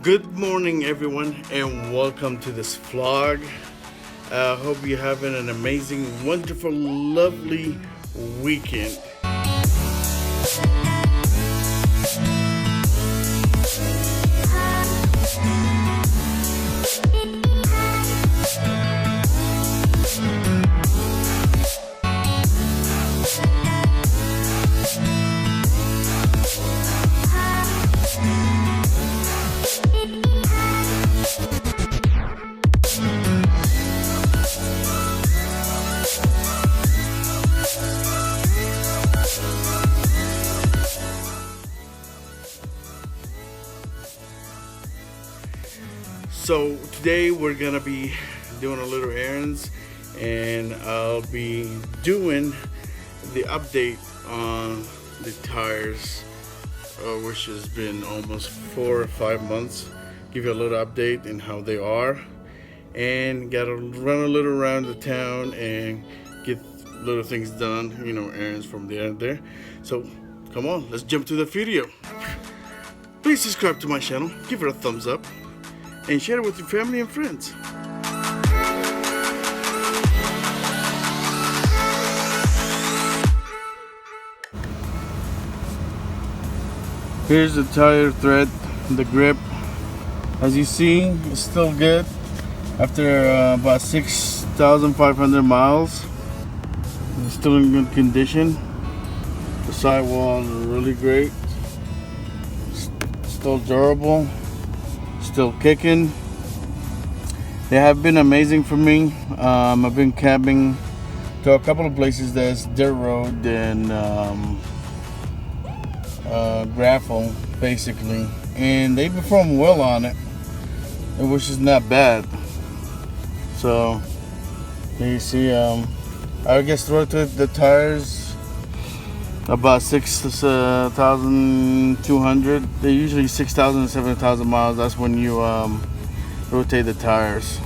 Good morning, everyone, and welcome to this vlog. Hope you're having an amazing, wonderful, lovely weekend. So today we're gonna be doing a little errands, and I'll be doing the update on the tires, which has been almost 4 or 5 months. Give you a little update in how they are, and gotta run a little around the town and get little things done, errands from there and there. So come on, let's jump to the video. Please subscribe to my channel, give it a thumbs up, and share it with your family and friends. Here's the tire thread, the grip. As you see, it's still good after about 6,500 miles. It's still in good condition. The sidewall is really great. Still durable. Still kicking. They have been amazing for me. I've been camping to a couple of places that's dirt road and gravel basically, and they perform well on it, which is not bad. So you see, I guess rotate the tires about 6,200. They're usually 6,000 to 7,000 miles. That's when you rotate the tires.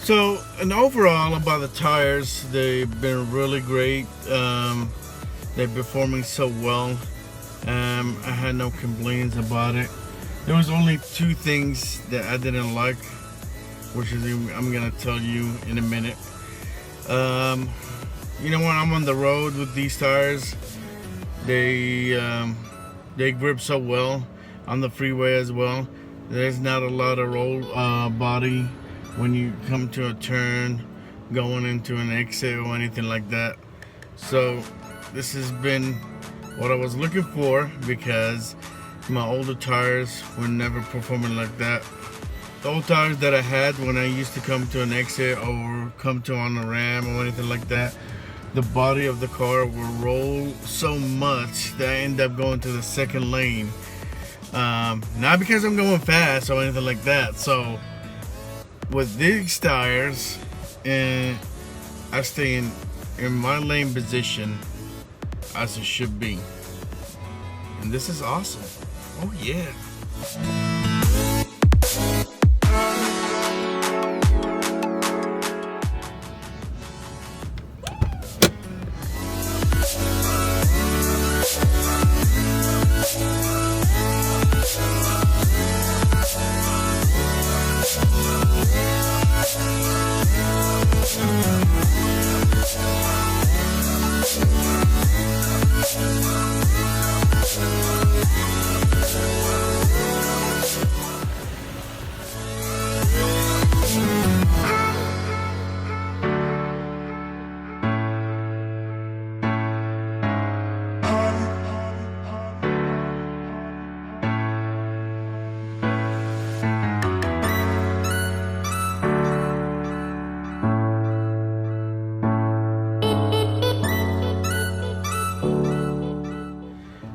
So, and overall about the tires, they've been really great. They're performing so well. I had no complaints about it. There was only 2 things that I didn't like, which is I'm gonna tell you in a minute. When I'm on the road with these tires, they grip so well on the freeway as well. There's not a lot of roll body when you come to a turn, going into an exit or anything like that. So this has been what I was looking for, because my older tires were never performing like that. The old tires that I had when I used to come to an exit or come to on a ram or anything like that, the body of the car will roll so much that I end up going to the second lane. Not because I'm going fast or anything like that. So with these tires, and I stay in my lane position as it should be, and this is awesome. Oh yeah.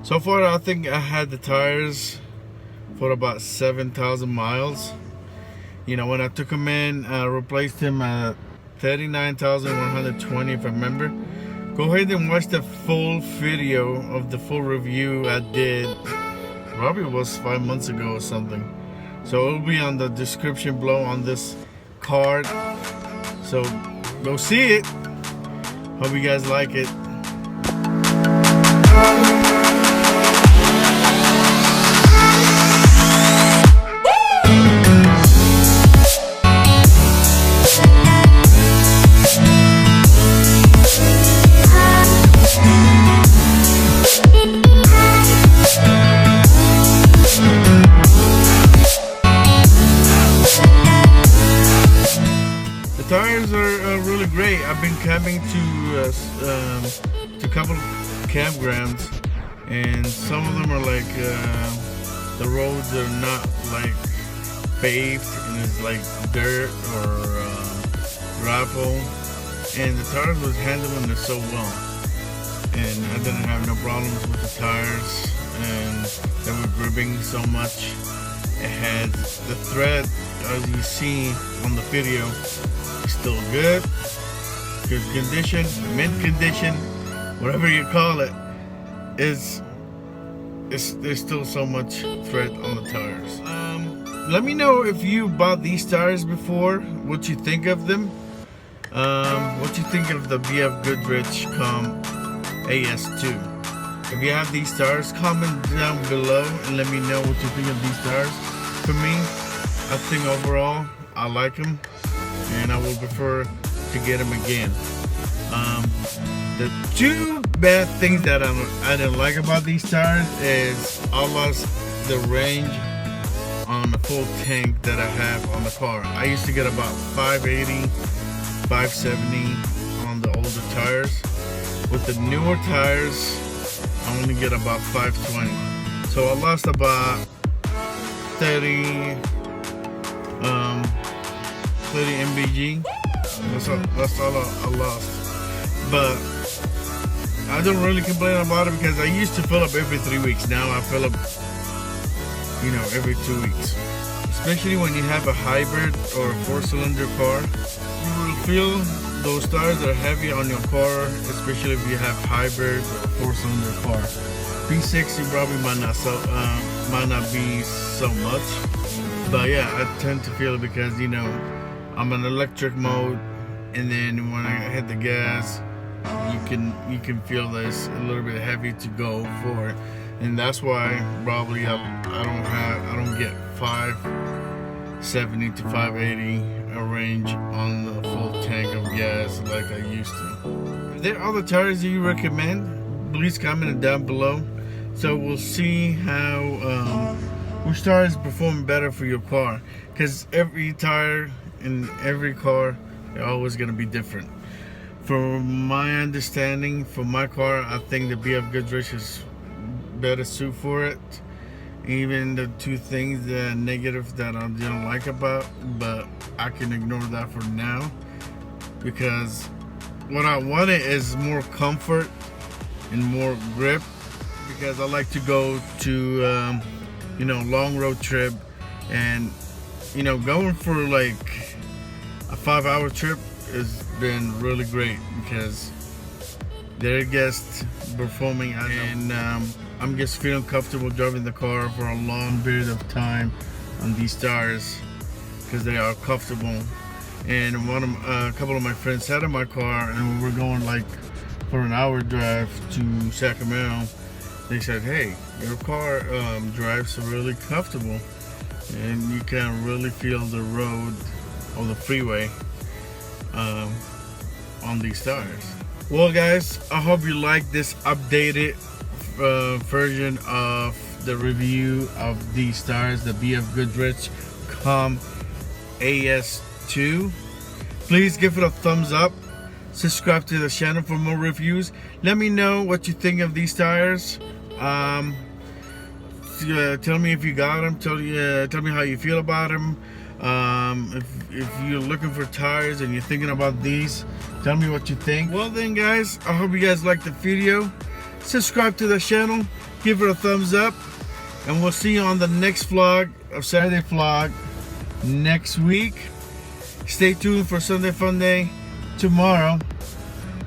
So far, I think I had the tires for about 7,000 miles. You know, when I took them in, I replaced them at 39,120 if I remember. Go ahead and watch the full video of the full review I did. Probably was 5 months ago or something. So it'll be on the description below on this card. So go see it. Hope you guys like it. The tires are really great. I've been camping to a couple campgrounds, and some of them are like the roads are not like paved and it's like dirt or gravel, and the tires was handling it so well, and I didn't have no problems with the tires, and they were gripping so much. It had the thread, as you see on the video, still good condition, mint condition, whatever you call it. There's still so much thread on the tires. Let me know if you bought these tires before, what you think of them, what you think of the BFGoodrich AS2. If you have these tires, comment down below and let me know what you think of these tires. For me, I think overall I like them, and I will prefer to get them again. The two bad things that I didn't like about these tires is I lost the range on the full tank that I have on the car. I used to get about 580, 570 on the older tires. With the newer tires, I only get about 520. So I lost about 30 MBG. That's all I lost. But I don't really complain about it because I used to fill up every 3 weeks. Now I fill up, every 2 weeks. Especially when you have a hybrid or a 4-cylinder car, you will feel those tires are heavy on your car, especially if you have hybrid or 4-cylinder car. V6 probably might not be so much, but yeah, I tend to feel it because I'm in electric mode, and then when I hit the gas, you can feel that it's a little bit heavy to go for it, and that's why probably I don't get 570 to 580 a range on the full tank of gas like I used to. If there are other tires that you recommend, please comment down below, so we'll see how which tires perform better for your car, because every tire in every car are always going to be different. From my understanding, for my car, I think the BFGoodrich is better suit for it. Even the two things that negative that I didn't like about, but I can ignore that for now, because what I wanted is more comfort and more grip, because I like to go to long road trip, and going for like a 5-hour trip has been really great, because their guests performing, and I'm just feeling comfortable driving the car for a long period of time on these tires because they are comfortable. And a couple of my friends sat in my car and we were going like for an hour drive to Sacramento. They said, hey, your car drives really comfortable and you can really feel the road or the freeway on these tires. Well guys, I hope you like this updated version of the review of these tires, the BFGoodrich COMP-2. Please give it a thumbs up, subscribe to the channel for more reviews. Let me know what you think of these tires. Tell me if you got them. Tell me how you feel about them. If you're looking for tires and you're thinking about these, tell me what you think. Well then guys, I hope you guys liked the video. Subscribe to the channel, give it a thumbs up, and we'll see you on the next vlog of Saturday vlog next week. Stay tuned for Sunday Fun Day tomorrow,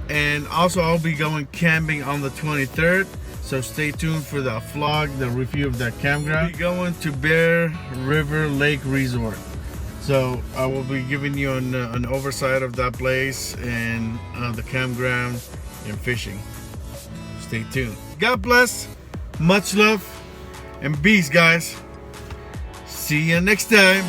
and also I'll be going camping on the 23rd, so stay tuned for the vlog, the review of that campground. I'll be going to Bear River Lake Resort, so I will be giving you an oversight of that place and the campground and fishing. Stay tuned. God bless, much love, and peace guys. See you next time.